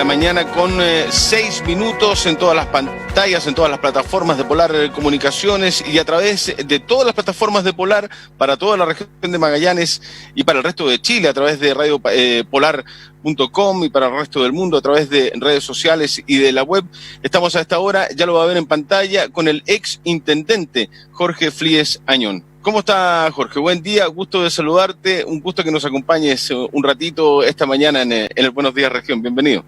la mañana con 6 minutos en todas las pantallas, en todas las plataformas de Polar Comunicaciones y a través de todas las plataformas de Polar para toda la región de Magallanes y para el resto de Chile a través de Radio Polar.com y para el resto del mundo a través de redes sociales y de la web. Estamos a esta hora, ya lo va a ver en pantalla, con el ex intendente Jorge Flies Añón. ¿Cómo está, Jorge? Buen día, gusto de saludarte, un gusto que nos acompañes un ratito esta mañana en el Buenos Días Región. Bienvenido.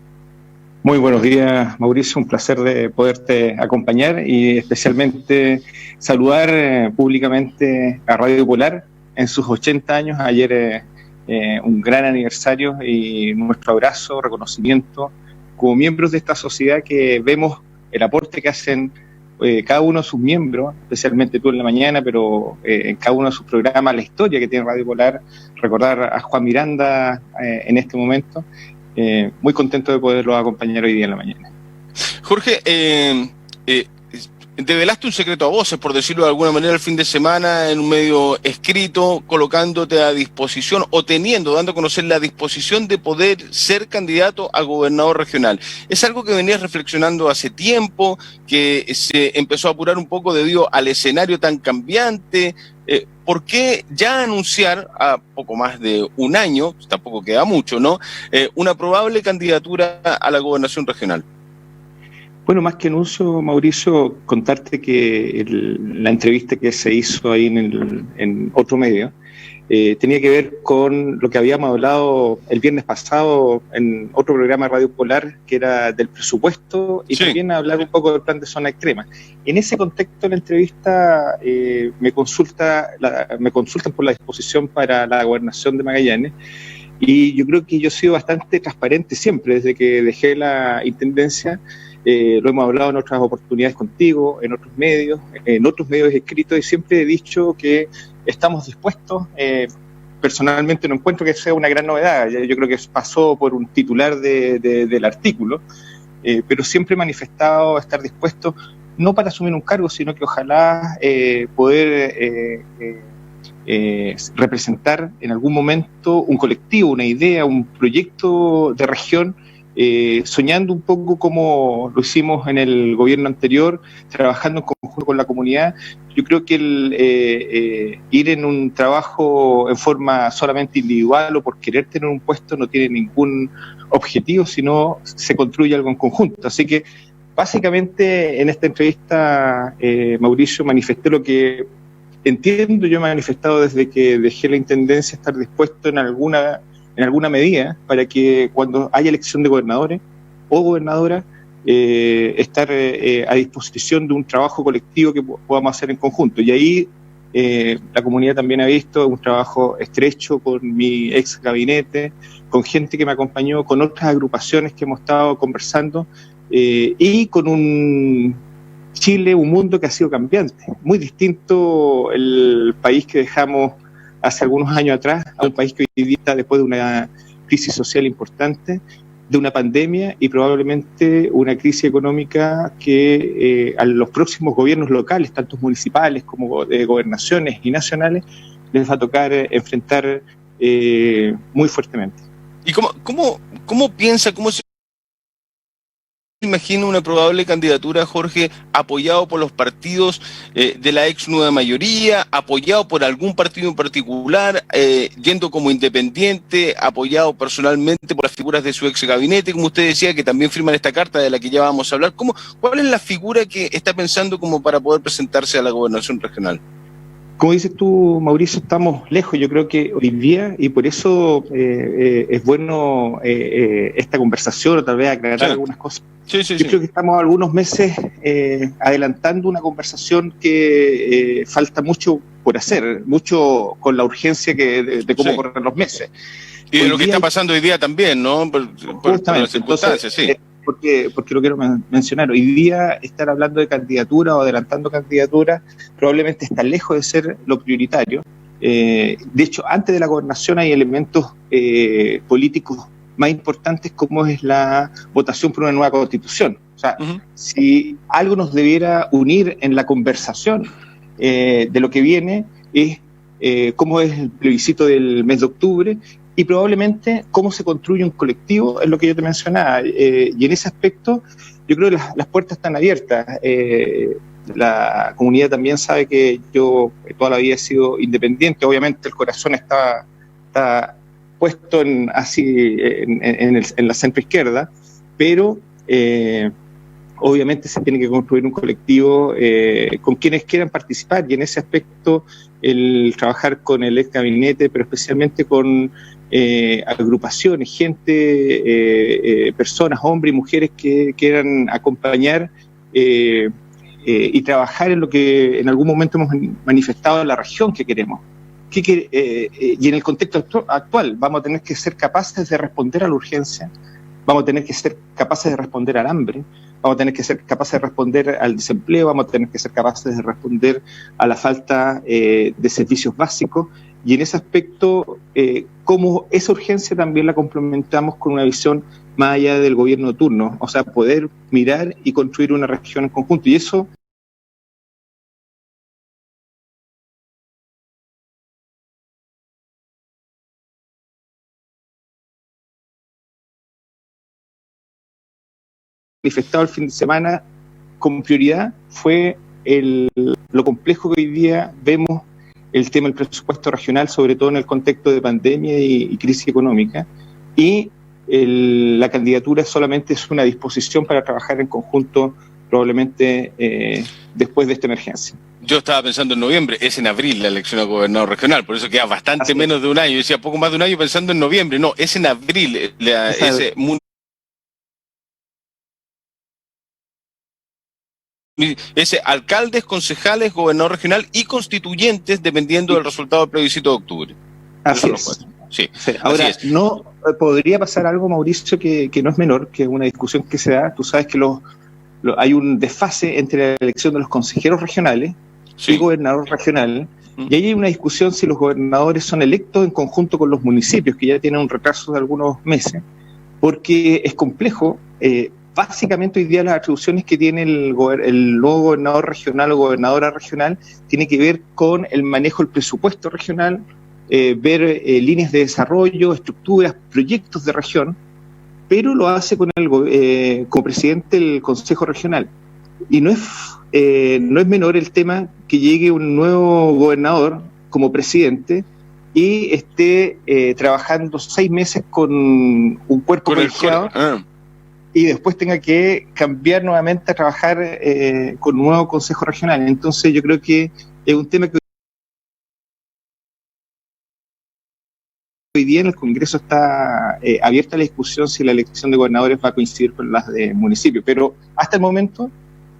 Muy buenos días, Mauricio, un placer de poderte acompañar y especialmente saludar públicamente a Radio Polar en sus 80 años. Ayer un gran aniversario y nuestro abrazo, reconocimiento como miembros de esta sociedad que vemos el aporte que hacen cada uno de sus miembros, especialmente tú en la mañana, pero en cada uno de sus programas, la historia que tiene Radio Polar, recordar a Juan Miranda en este momento, muy contento de poderlo acompañar hoy día en la mañana. Jorge, develaste un secreto a voces, por decirlo de alguna manera, el fin de semana en un medio escrito, colocándote a disposición o dando a conocer la disposición de poder ser candidato a gobernador regional. ¿Es algo que venías reflexionando hace tiempo, que se empezó a apurar un poco debido al escenario tan cambiante? ¿Por qué ya anunciar a poco más de un año, tampoco queda mucho, ¿no? Una probable candidatura a la gobernación regional? Bueno, más que anuncio, Mauricio, contarte que la entrevista que se hizo ahí en otro medio tenía que ver con lo que habíamos hablado el viernes pasado en otro programa de Radio Polar, que era del presupuesto y también hablar un poco del plan de zona extrema. En ese contexto, la entrevista me consultan por la disposición para la gobernación de Magallanes. Y yo creo que yo he sido bastante transparente siempre, desde que dejé la intendencia. Lo hemos hablado en otras oportunidades contigo, en otros medios escritos, y siempre he dicho que estamos dispuestos. Personalmente no encuentro que sea una gran novedad. Yo creo que pasó por un titular del artículo, pero siempre he manifestado estar dispuesto, no para asumir un cargo, sino que ojalá poder representar en algún momento un colectivo, una idea, un proyecto de región, soñando un poco como lo hicimos en el gobierno anterior, trabajando en conjunto con la comunidad. Yo creo que ir en un trabajo en forma solamente individual o por querer tener un puesto no tiene ningún objetivo, sino se construye algo en conjunto. Así que básicamente en esta entrevista, Mauricio, manifesté lo que entiendo, yo he manifestado desde que dejé la intendencia, estar dispuesto en alguna medida para que cuando haya elección de gobernadores o gobernadoras, estar a disposición de un trabajo colectivo que podamos hacer en conjunto. Y ahí la comunidad también ha visto un trabajo estrecho con mi ex gabinete, con gente que me acompañó, con otras agrupaciones que hemos estado conversando, y con un Chile, un mundo que ha sido cambiante, muy distinto el país que dejamos hace algunos años atrás, a un país que hoy día está después de una crisis social importante, de una pandemia y probablemente una crisis económica que a los próximos gobiernos locales, tanto municipales como de gobernaciones y nacionales, les va a tocar enfrentar muy fuertemente. ¿Y cómo piensa, cómo se imagina una probable candidatura, Jorge, apoyado por los partidos de la ex nueva mayoría, apoyado por algún partido en particular, yendo como independiente, apoyado personalmente por las figuras de su ex gabinete, como usted decía, que también firman esta carta de la que ya vamos a hablar? ¿Cuál es la figura que está pensando como para poder presentarse a la gobernación regional? Como dices tú, Mauricio, estamos lejos. Yo creo que hoy día, y por eso es bueno esta conversación, o tal vez aclarar algunas cosas. Yo creo que estamos algunos meses adelantando una conversación que falta mucho por hacer, mucho con la urgencia de cómo correr los meses. Y de lo que está pasando hoy día también, ¿no? Por las circunstancias, entonces, porque lo quiero mencionar. Hoy día estar hablando de candidatura o adelantando candidatura probablemente está lejos de ser lo prioritario. De hecho, antes de la gobernación hay elementos políticos más importantes, como es la votación por una nueva constitución. O sea, si algo nos debiera unir en la conversación de lo que viene es cómo es el plebiscito del mes de octubre y probablemente cómo se construye un colectivo, es lo que yo te mencionaba. Y en ese aspecto, yo creo que las puertas están abiertas. La comunidad también sabe que yo toda la vida he sido independiente. Obviamente el corazón está puesto en la centro izquierda, pero obviamente se tiene que construir un colectivo con quienes quieran participar, y en ese aspecto el trabajar con el ex gabinete, pero especialmente con agrupaciones, gente, personas, hombres y mujeres que quieran acompañar y trabajar en lo que en algún momento hemos manifestado en la región que queremos. Y en el contexto actual vamos a tener que ser capaces de responder a la urgencia, vamos a tener que ser capaces de responder al hambre, vamos a tener que ser capaces de responder al desempleo, vamos a tener que ser capaces de responder a la falta de servicios básicos, y en ese aspecto, cómo esa urgencia también la complementamos con una visión más allá del gobierno de turno, o sea, poder mirar y construir una región en conjunto, y eso manifestado el fin de semana con prioridad fue lo complejo que hoy día vemos el tema del presupuesto regional, sobre todo en el contexto de pandemia y crisis económica, y la candidatura solamente es una disposición para trabajar en conjunto probablemente después de esta emergencia. Yo estaba pensando en noviembre, es en abril la elección a gobernador regional, por eso queda bastante menos de un año. Yo decía poco más de un año pensando en noviembre, no, es en abril, ese alcaldes, concejales, gobernador regional y constituyentes dependiendo del resultado del plebiscito de octubre. Así es. Sí, sí. Ahora, así es. no podría pasar algo, Mauricio, que no es menor, que es una discusión que se da. Tú sabes que hay un desfase entre la elección de los consejeros regionales y gobernador regional, y ahí hay una discusión si los gobernadores son electos en conjunto con los municipios, que ya tienen un retraso de algunos meses, porque es complejo. Básicamente hoy día las atribuciones que tiene el nuevo gobernador regional o gobernadora regional tiene que ver con el manejo del presupuesto regional, ver líneas de desarrollo, estructuras, proyectos de región, pero lo hace con como presidente del Consejo Regional. Y no es menor el tema que llegue un nuevo gobernador como presidente y esté trabajando 6 meses con un cuerpo colegiado y después tenga que cambiar nuevamente a trabajar con un nuevo Consejo Regional. Entonces yo creo que es un tema que hoy día en el Congreso está abierta la discusión si la elección de gobernadores va a coincidir con las de municipios, pero hasta el momento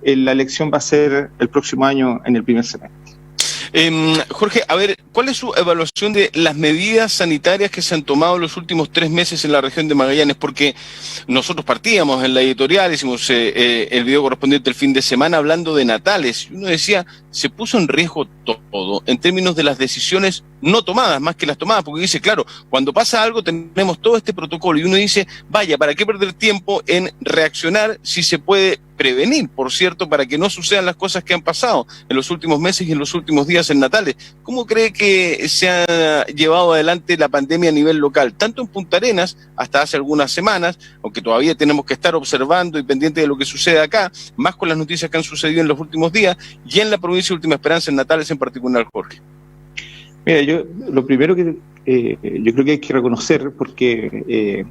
la elección va a ser el próximo año en el primer semestre. Jorge, a ver, ¿cuál es su evaluación de las medidas sanitarias que se han tomado en los últimos 3 meses en la región de Magallanes? Porque nosotros partíamos en la editorial, hicimos el video correspondiente el fin de semana hablando de Natales, y uno decía, se puso en riesgo todo, en términos de las decisiones no tomadas, más que las tomadas, porque dice, claro, cuando pasa algo tenemos todo este protocolo, y uno dice, vaya, ¿para qué perder tiempo en reaccionar si se puede prevenir, por cierto, para que no sucedan las cosas que han pasado en los últimos meses y en los últimos días en Natales? ¿Cómo cree que se ha llevado adelante la pandemia a nivel local, tanto en Punta Arenas hasta hace algunas semanas, aunque todavía tenemos que estar observando y pendientes de lo que sucede acá, más con las noticias que han sucedido en los últimos días, y en la provincia de Última Esperanza, en Natales en particular, Jorge? Mira, lo primero que yo creo que hay que reconocer, porque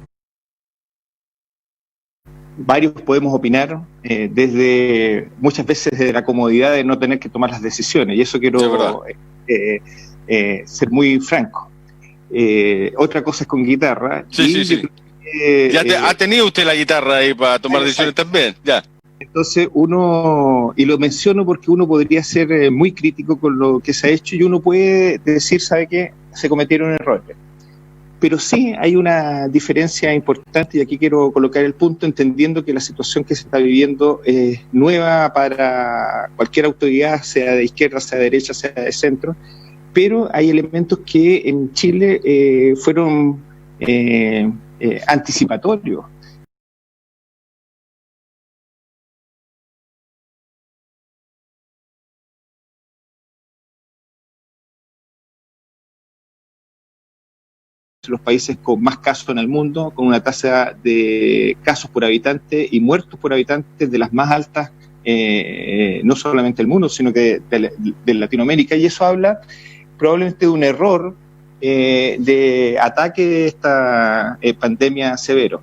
varios podemos opinar desde muchas veces desde la comodidad de no tener que tomar las decisiones, y eso quiero ser muy franco. Otra cosa es con guitarra. Sí. Ya ha tenido usted la guitarra ahí para tomar decisiones también, ya. Entonces y lo menciono porque uno podría ser muy crítico con lo que se ha hecho y uno puede decir, ¿sabe qué? Se cometieron errores. Pero sí hay una diferencia importante, y aquí quiero colocar el punto, entendiendo que la situación que se está viviendo es nueva para cualquier autoridad, sea de izquierda, sea de derecha, sea de centro, pero hay elementos que en Chile fueron anticipatorios. los países con más casos en el mundo, con una tasa de casos por habitante y muertos por habitante de las más altas, no solamente del mundo, sino que de Latinoamérica, y eso habla probablemente de un error de ataque de esta pandemia severo.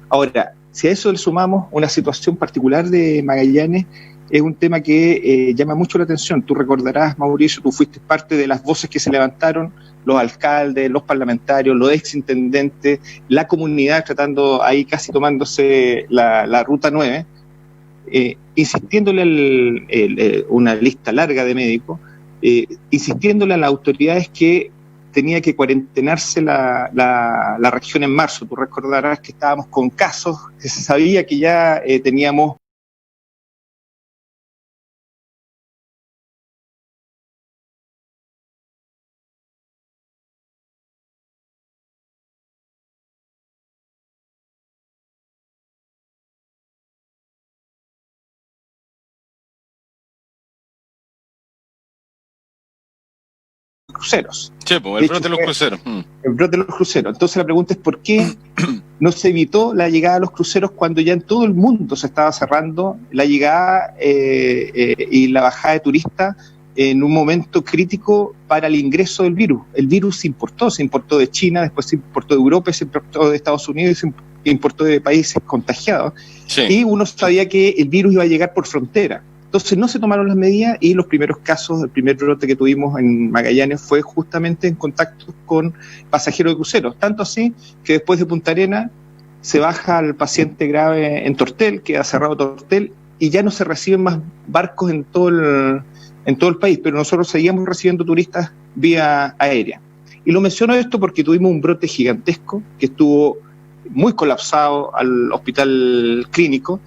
Ahora, si a eso le sumamos una situación particular de Magallanes, es un tema que llama mucho la atención. Tú recordarás, Mauricio, tú fuiste parte de las voces que se levantaron, los alcaldes, los parlamentarios, los exintendentes, la comunidad tratando ahí casi tomándose la Ruta 9, insistiéndole una lista larga de médicos, insistiéndole a las autoridades que tenía que cuarentenarse la región en marzo. Tú recordarás que estábamos con casos, que se sabía que ya teníamos cruceros. Sí, pues, el brote de los cruceros. El brote de los cruceros. Entonces la pregunta es ¿por qué no se evitó la llegada de los cruceros cuando ya en todo el mundo se estaba cerrando la llegada y la bajada de turistas en un momento crítico para el ingreso del virus? El virus se importó de China, después se importó de Europa, se importó de Estados Unidos, se importó de países contagiados. Sí. Y uno sabía que el virus iba a llegar por frontera. Entonces no se tomaron las medidas y los primeros casos, el primer brote que tuvimos en Magallanes fue justamente en contacto con pasajeros de cruceros. Tanto así que después de Punta Arenas se baja al paciente grave en Tortel, queda cerrado Tortel y ya no se reciben más barcos en todo el país, pero nosotros seguíamos recibiendo turistas vía aérea. Y lo menciono esto porque tuvimos un brote gigantesco que estuvo muy colapsado al hospital clínico.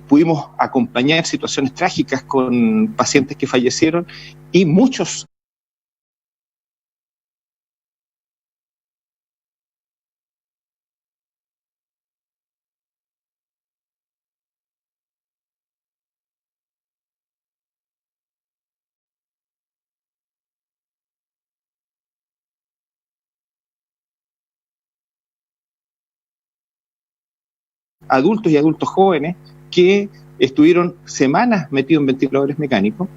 Pudimos acompañar situaciones trágicas con pacientes que fallecieron y muchos adultos y adultos jóvenes que estuvieron semanas metidos en ventiladores mecánicos,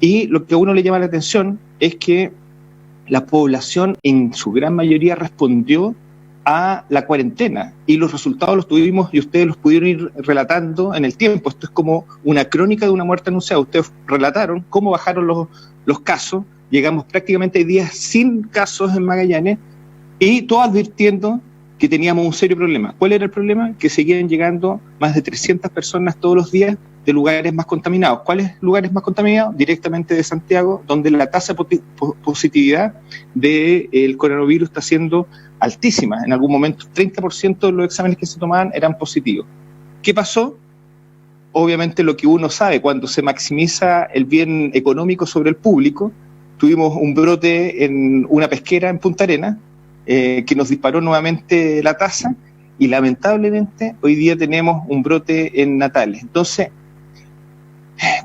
y lo que a uno le llama la atención es que la población en su gran mayoría respondió a la cuarentena y los resultados los tuvimos y ustedes los pudieron ir relatando en el tiempo. Esto es como una crónica de una muerte anunciada. Ustedes relataron cómo bajaron los casos, llegamos prácticamente a días sin casos en Magallanes y todos advirtiendo que teníamos un serio problema. ¿Cuál era el problema? Que seguían llegando más de 300 personas todos los días de lugares más contaminados. ¿Cuáles lugares más contaminados? Directamente de Santiago, donde la tasa de positividad del coronavirus está siendo altísima. En algún momento 30% de los exámenes que se tomaban eran positivos. ¿Qué pasó? Obviamente lo que uno sabe, cuando se maximiza el bien económico sobre el público, tuvimos un brote en una pesquera en Punta Arenas, que nos disparó nuevamente la tasa, y lamentablemente hoy día tenemos un brote en Natales. Entonces,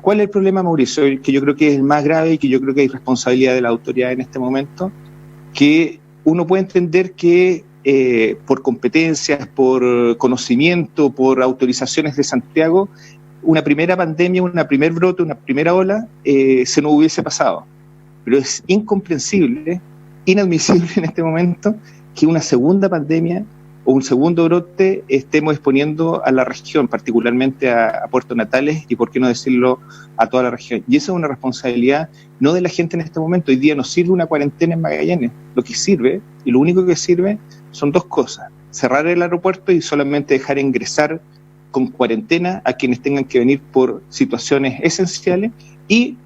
¿cuál es el problema, Mauricio? Que yo creo que es el más grave y que yo creo que hay responsabilidad de la autoridad en este momento, que uno puede entender que por competencias, por conocimiento, por autorizaciones de Santiago, una primera pandemia, una primer brote, una primera ola, se nos hubiese pasado. Pero es incomprensible, inadmisible en este momento que una segunda pandemia o un segundo brote estemos exponiendo a la región, particularmente a Puerto Natales y, por qué no decirlo, a toda la región. Y esa es una responsabilidad no de la gente en este momento. Hoy día no sirve una cuarentena en Magallanes. Lo que sirve, y lo único que sirve, son dos cosas: cerrar el aeropuerto y solamente dejar ingresar con cuarentena a quienes tengan que venir por situaciones esenciales, y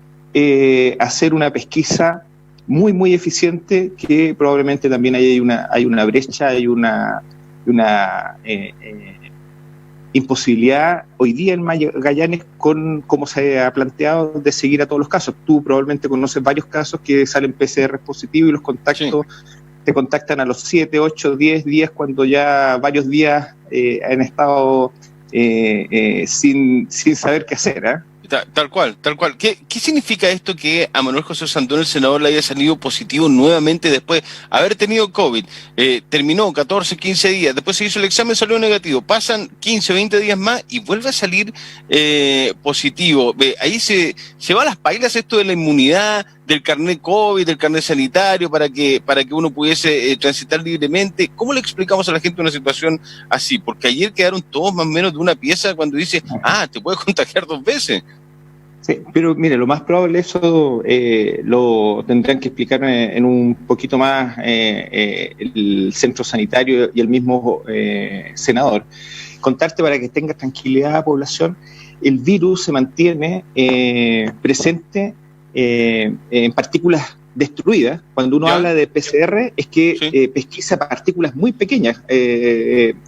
hacer una pesquisa muy, muy eficiente, que probablemente también hay una brecha, hay una imposibilidad hoy día en Magallanes, con cómo se ha planteado, de seguir a todos los casos. Tú probablemente conoces varios casos que salen PCR positivos y los contactos te contactan a los 7, 8, 10 días, cuando ya varios días han estado sin saber qué hacer. Tal cual, tal cual. ¿Qué significa esto que a Manuel José Osandón, el senador, le haya salido positivo nuevamente después de haber tenido COVID? Terminó 14, 15 días, después se hizo el examen, salió negativo, pasan 15, 20 días más y vuelve a salir positivo. Ahí se va a las pailas esto de la inmunidad, del carnet COVID, del carnet sanitario, para que uno pudiese transitar libremente. ¿Cómo le explicamos a la gente una situación así? Porque ayer quedaron todos más o menos de una pieza cuando dice, te puedes contagiar 2 veces. Sí, pero mire, lo más probable eso lo tendrán que explicar en un poquito más el centro sanitario y el mismo senador. Contarte para que tenga tranquilidad la población, el virus se mantiene presente en partículas destruidas. Cuando uno habla de PCR es que pesquisa partículas muy pequeñas.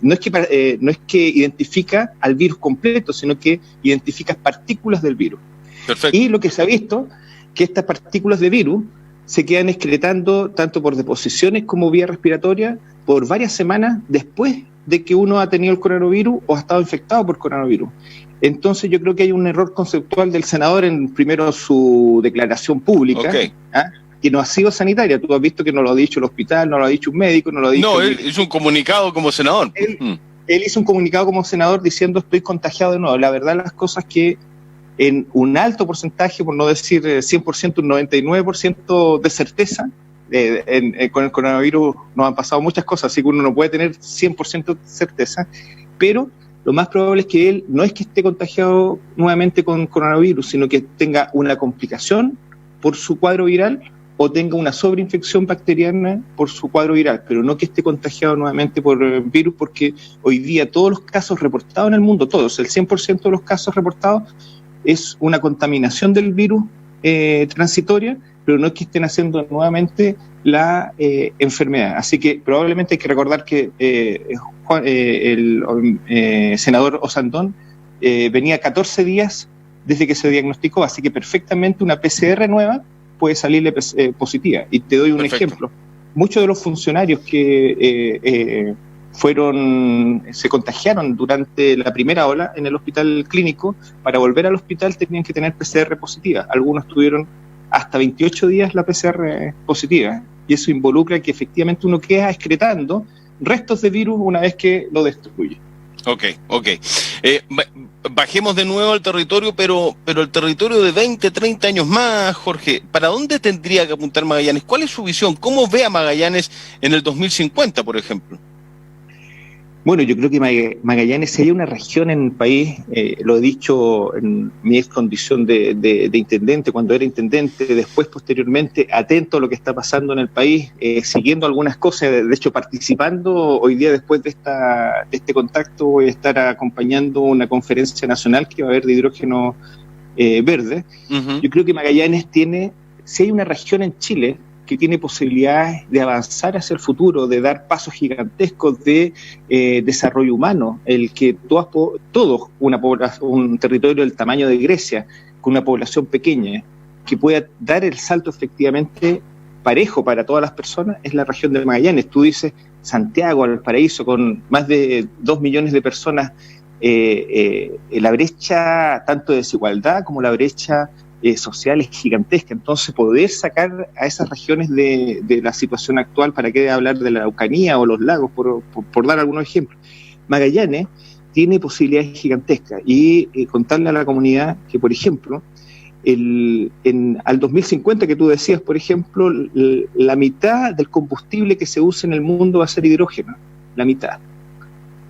No es que identifica al virus completo, sino que identifica partículas del virus. Perfecto. Y lo que se ha visto, que estas partículas de virus se quedan excretando tanto por deposiciones como vía respiratoria por varias semanas después de que uno ha tenido el coronavirus o ha estado infectado por coronavirus. Entonces yo creo que hay un error conceptual del senador en primero su declaración pública, que no ha sido sanitaria. Tú has visto que no lo ha dicho el hospital, no lo ha dicho un médico, no lo ha dicho... No, él hizo un comunicado como senador. Él hizo un comunicado como senador diciendo estoy contagiado de nuevo. La verdad las cosas que en un alto porcentaje, por no decir 100%, un 99% de certeza, con el coronavirus nos han pasado muchas cosas, así que uno no puede tener 100% de certeza, pero lo más probable es que él no es que esté contagiado nuevamente con coronavirus, sino que tenga una complicación por su cuadro viral o tenga una sobreinfección bacteriana por su cuadro viral, pero no que esté contagiado nuevamente por virus, porque hoy día todos los casos reportados en el mundo, todos, el 100% de los casos reportados, es una contaminación del virus transitoria, pero no es que estén haciendo nuevamente la enfermedad. Así que probablemente hay que recordar que el senador Osandón venía 14 días desde que se diagnosticó, así que perfectamente una PCR nueva puede salirle positiva. Y te doy un ejemplo. Muchos de los funcionarios que se contagiaron durante la primera ola en el hospital clínico, para volver al hospital tenían que tener PCR positiva. Algunos tuvieron hasta 28 días la PCR positiva, y eso involucra que efectivamente uno queda excretando restos de virus una vez que lo destruye. Ok. Bajemos de nuevo al territorio, pero el territorio de 20, 30 años más, Jorge, ¿para dónde tendría que apuntar Magallanes? ¿Cuál es su visión? ¿Cómo ve a Magallanes en el 2050, por ejemplo? Bueno, yo creo que Magallanes sería una región en el país, lo he dicho en mi ex condición de intendente, cuando era intendente, después posteriormente atento a lo que está pasando en el país, siguiendo algunas cosas, de hecho participando hoy día después de este contacto voy a estar acompañando una conferencia nacional que va a haber de hidrógeno verde. Uh-huh. Yo creo que Magallanes si hay una región en Chile que tiene posibilidades de avanzar hacia el futuro, de dar pasos gigantescos de desarrollo humano, el que todos un territorio del tamaño de Grecia, con una población pequeña, que pueda dar el salto efectivamente parejo para todas las personas, es la región de Magallanes. Tú dices Santiago, Valparaíso, con más de 2 millones de personas, la brecha tanto de desigualdad como la brecha social es gigantesca. Entonces poder sacar a esas regiones de la situación actual, para qué hablar de la Araucanía o los lagos, por dar algunos ejemplos. Magallanes tiene posibilidades gigantescas y contarle a la comunidad que, por ejemplo, al 2050 que tú decías, por ejemplo, la mitad del combustible que se usa en el mundo va a ser hidrógeno, la mitad.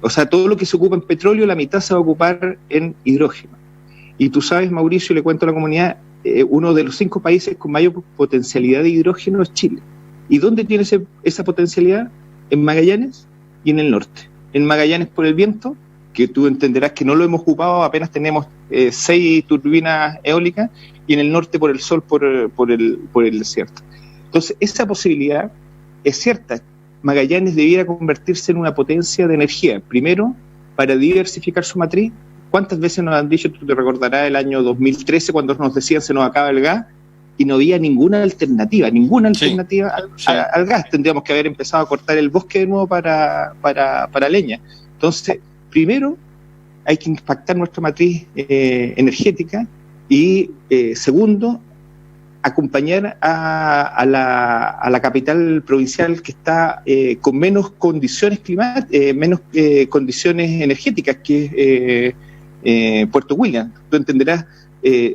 O sea, todo lo que se ocupa en petróleo, la mitad se va a ocupar en hidrógeno. Y tú sabes, Mauricio, le cuento a la comunidad, uno de los 5 países con mayor potencialidad de hidrógeno es Chile. ¿Y dónde tiene esa potencialidad? En Magallanes y en el norte. En Magallanes por el viento, que tú entenderás que no lo hemos ocupado, apenas tenemos 6 turbinas eólicas, y en el norte por el sol, por el desierto. Entonces, esa posibilidad es cierta. Magallanes debiera convertirse en una potencia de energía, primero, para diversificar su matriz. ¿Cuántas veces nos han dicho, tú te recordarás, el año 2013, cuando nos decían se nos acaba el gas, y no había ninguna alternativa al gas? Tendríamos que haber empezado a cortar el bosque de nuevo para leña. Entonces, primero hay que impactar nuestra matriz energética Y segundo, acompañar a la capital provincial que está con menos condiciones menos condiciones energéticas, que es Puerto William. Tú entenderás,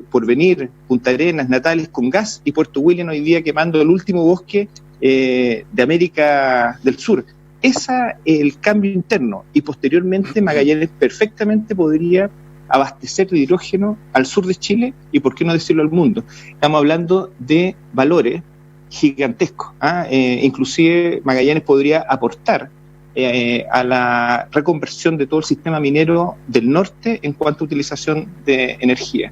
Porvenir, Punta Arenas, Natales con gas, y Puerto William hoy día quemando el último bosque de América del Sur. Ese es el cambio interno, y posteriormente Magallanes perfectamente podría abastecer de hidrógeno al sur de Chile y, por qué no decirlo, al mundo. Estamos hablando de valores gigantescos. Inclusive Magallanes podría aportar a la reconversión de todo el sistema minero del norte en cuanto a utilización de energía.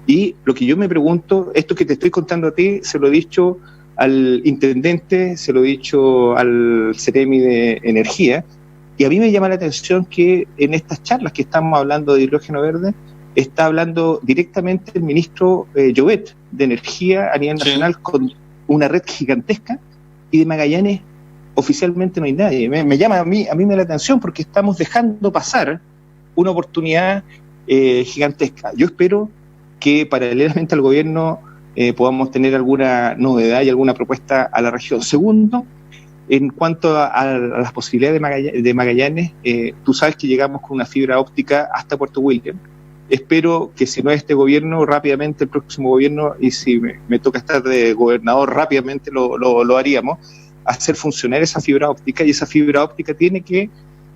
Y lo que yo me pregunto, esto que te estoy contando a ti, se lo he dicho al intendente, se lo he dicho al Ceremi de Energía, y a mí me llama la atención que en estas charlas que estamos hablando de hidrógeno verde, está hablando directamente el ministro Llobet de Energía a nivel nacional, sí, con una red gigantesca, y de Magallanes oficialmente no hay nadie. Me llama a mí me da la atención, porque estamos dejando pasar una oportunidad gigantesca. Yo espero que paralelamente al gobierno podamos tener alguna novedad y alguna propuesta a la región. Segundo, en cuanto a las posibilidades de Magallanes, tú sabes que llegamos con una fibra óptica hasta Puerto William. Espero que, si no es este gobierno, rápidamente el próximo gobierno, y si me toca estar de gobernador, rápidamente lo haríamos, hacer funcionar esa fibra óptica, y esa fibra óptica tiene que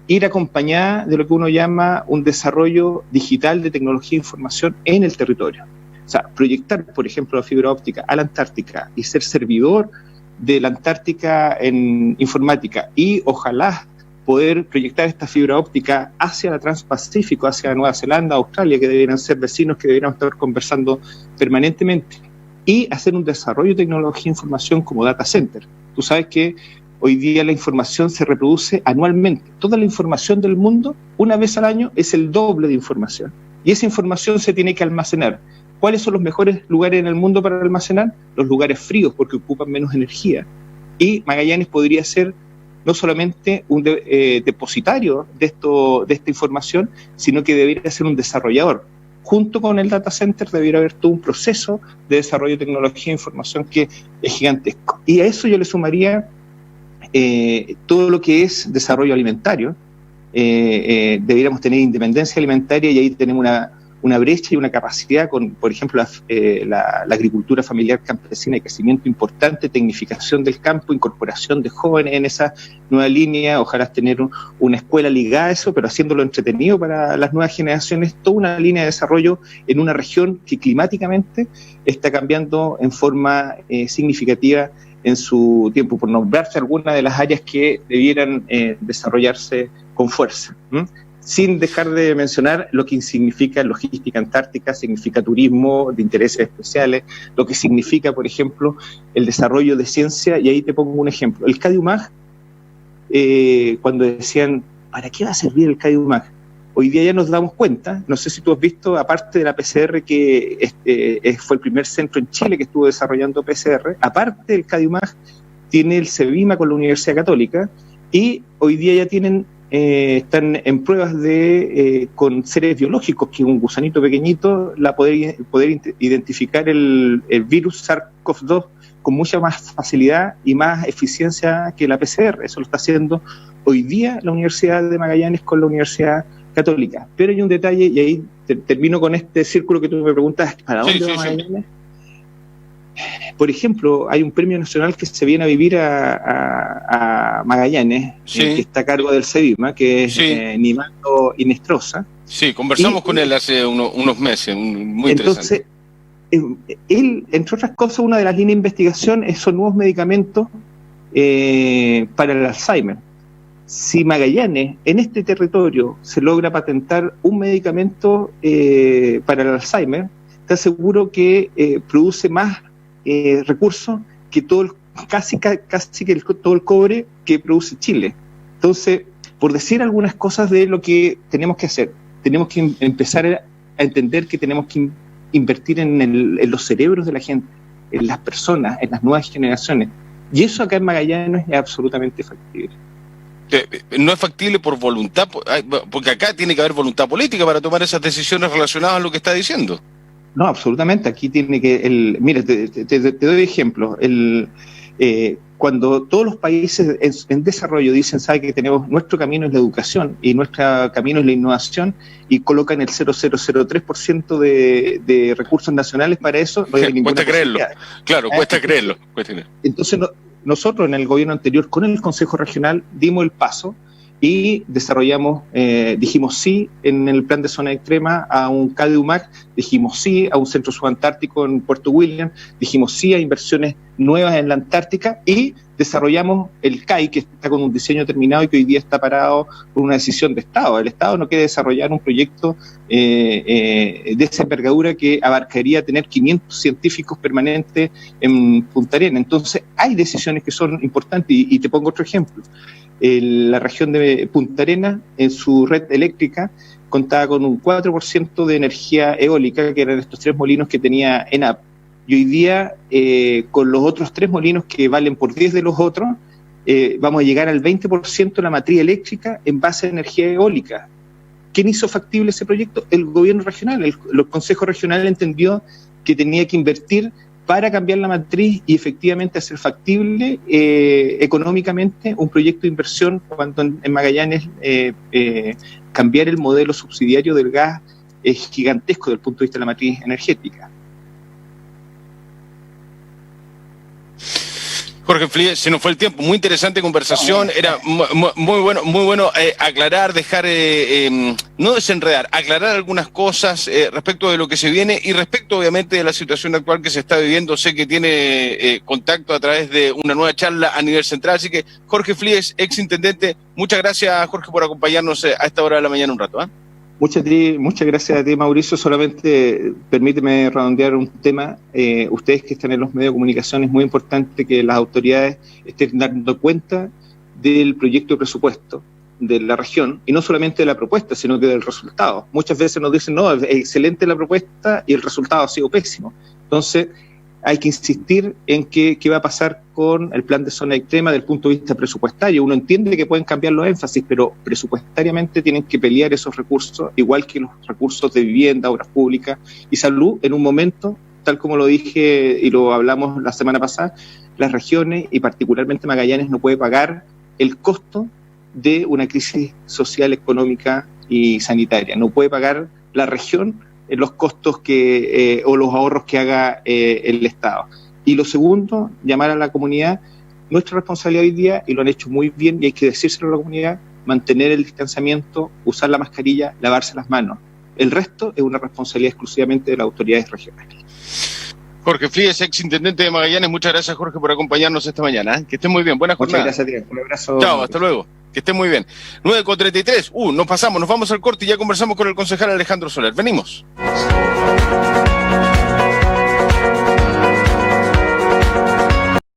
ir acompañada de lo que uno llama un desarrollo digital de tecnología e información en el territorio. O sea, proyectar, por ejemplo, la fibra óptica a la Antártica y ser servidor de la Antártica en informática, y ojalá poder proyectar esta fibra óptica hacia la Transpacífico, hacia Nueva Zelanda, Australia, que deberían ser vecinos, que deberían estar conversando permanentemente, y hacer un desarrollo de tecnología e información como data center. Tú sabes que hoy día la información se reproduce anualmente. Toda la información del mundo, una vez al año, es el doble de información. Y esa información se tiene que almacenar. ¿Cuáles son los mejores lugares en el mundo para almacenar? Los lugares fríos, porque ocupan menos energía. Y Magallanes podría ser no solamente un depositario de esta información, sino que debería ser un desarrollador. Junto con el data center debería haber todo un proceso de desarrollo de tecnología e información que es gigantesco. Y a eso yo le sumaría todo lo que es desarrollo alimentario. Deberíamos tener independencia alimentaria, y ahí tenemos una brecha y una capacidad con, por ejemplo, la agricultura familiar campesina, de crecimiento importante, tecnificación del campo, incorporación de jóvenes en esa nueva línea. Ojalá tener una escuela ligada a eso, pero haciéndolo entretenido para las nuevas generaciones. Toda una línea de desarrollo en una región que climáticamente está cambiando en forma significativa en su tiempo, por nombrarse algunas de las áreas que debieran desarrollarse con fuerza. Sin dejar de mencionar lo que significa logística antártica, significa turismo de intereses especiales, lo que significa, por ejemplo, el desarrollo de ciencia. Y ahí te pongo un ejemplo. El CADIUMAG, cuando decían, ¿para qué va a servir el CADIUMAG? Hoy día ya nos damos cuenta, no sé si tú has visto, aparte de la PCR, que fue el primer centro en Chile que estuvo desarrollando PCR, aparte del CADIUMAG, tiene el CEBIMA con la Universidad Católica, y hoy día ya están en pruebas con seres biológicos, que un gusanito pequeñito, poder identificar el virus SARS-CoV-2 con mucha más facilidad y más eficiencia que la PCR. Eso lo está haciendo hoy día la Universidad de Magallanes con la Universidad Católica. Pero hay un detalle, y ahí termino con este círculo que tú me preguntas, ¿para dónde va Magallanes? Por ejemplo, hay un premio nacional que se viene a vivir a Magallanes, que está a cargo del CEBIMA, que es Nivaldo Inestrosa. Sí, conversamos con él hace unos meses, muy interesante. Entonces, él, entre otras cosas, una de las líneas de investigación son nuevos medicamentos para el Alzheimer. Si Magallanes, en este territorio, se logra patentar un medicamento para el Alzheimer, te aseguro que produce más recursos que casi que todo el cobre que produce Chile. Entonces, por decir algunas cosas de lo que tenemos que hacer, tenemos que empezar a entender que tenemos que invertir en los cerebros de la gente, en las personas, en las nuevas generaciones. Y eso acá en Magallanes es absolutamente factible. No es factible por voluntad, porque acá tiene que haber voluntad política para tomar esas decisiones relacionadas a lo que está diciendo. No, absolutamente. Aquí tiene que... Mira, te doy ejemplos. Cuando todos los países en desarrollo dicen, sabe que tenemos nuestro camino es la educación y nuestro camino es la innovación, y colocan el 0,003% de recursos nacionales para eso, no hay ninguna cuesta creerlo. Claro, cuesta creerlo. Entonces, nosotros en el gobierno anterior, con el Consejo Regional, dimos el paso y desarrollamos, dijimos sí en el plan de zona extrema a un CADE-UMAC, dijimos sí a un centro subantártico en Puerto William, dijimos sí a inversiones nuevas en la Antártica, y desarrollamos el CAI, que está con un diseño terminado y que hoy día está parado por una decisión de Estado. El Estado no quiere desarrollar un proyecto de esa envergadura que abarcaría tener 500 científicos permanentes en Punta Arenas. Entonces hay decisiones que son importantes, y te pongo otro ejemplo. La región de Punta Arenas, en su red eléctrica, contaba con un 4% de energía eólica, que eran estos 3 molinos que tenía ENAP. Y hoy día, con los otros 3 molinos que valen por 10 de los otros, vamos a llegar al 20% de la matriz eléctrica en base a energía eólica. ¿Quién hizo factible ese proyecto? El gobierno regional. El Consejo Regional entendió que tenía que invertir para cambiar la matriz y efectivamente hacer factible económicamente un proyecto de inversión, cuando en Magallanes cambiar el modelo subsidiario del gas es gigantesco desde el punto de vista de la matriz energética. Jorge Flies, se nos fue el tiempo, muy interesante conversación, era muy bueno aclarar, dejar, no desenredar, aclarar algunas cosas respecto de lo que se viene y respecto obviamente de la situación actual que se está viviendo. Sé que tiene contacto a través de una nueva charla a nivel central, así que Jorge Flies, exintendente, muchas gracias Jorge por acompañarnos a esta hora de la mañana un rato. Muchas gracias a ti, Mauricio. Solamente permíteme redondear un tema. Ustedes que están en los medios de comunicación, es muy importante que las autoridades estén dando cuenta del proyecto de presupuesto de la región, y no solamente de la propuesta, sino que del resultado. Muchas veces nos dicen, no, es excelente la propuesta y el resultado ha sido pésimo. Entonces, hay que insistir en qué va a pasar con el plan de zona extrema desde el punto de vista presupuestario. Uno entiende que pueden cambiar los énfasis, pero presupuestariamente tienen que pelear esos recursos, igual que los recursos de vivienda, obras públicas y salud, en un momento, tal como lo dije y lo hablamos la semana pasada, las regiones y particularmente Magallanes no puede pagar el costo de una crisis social, económica y sanitaria. No puede pagar la región los costos o los ahorros que haga el Estado. Y lo segundo, llamar a la comunidad, nuestra responsabilidad hoy día, y lo han hecho muy bien y hay que decírselo a la comunidad, mantener el distanciamiento, usar la mascarilla, lavarse las manos. El resto es una responsabilidad exclusivamente de las autoridades regionales. Jorge Flies, exintendente de Magallanes, muchas gracias Jorge por acompañarnos esta mañana. Que estén muy bien, buena jornada. Muchas gracias a ti, un abrazo. Chao, hasta luego. Que estén muy bien. 9:33, nos vamos al corte y ya conversamos con el concejal Alejandro Soler. Venimos.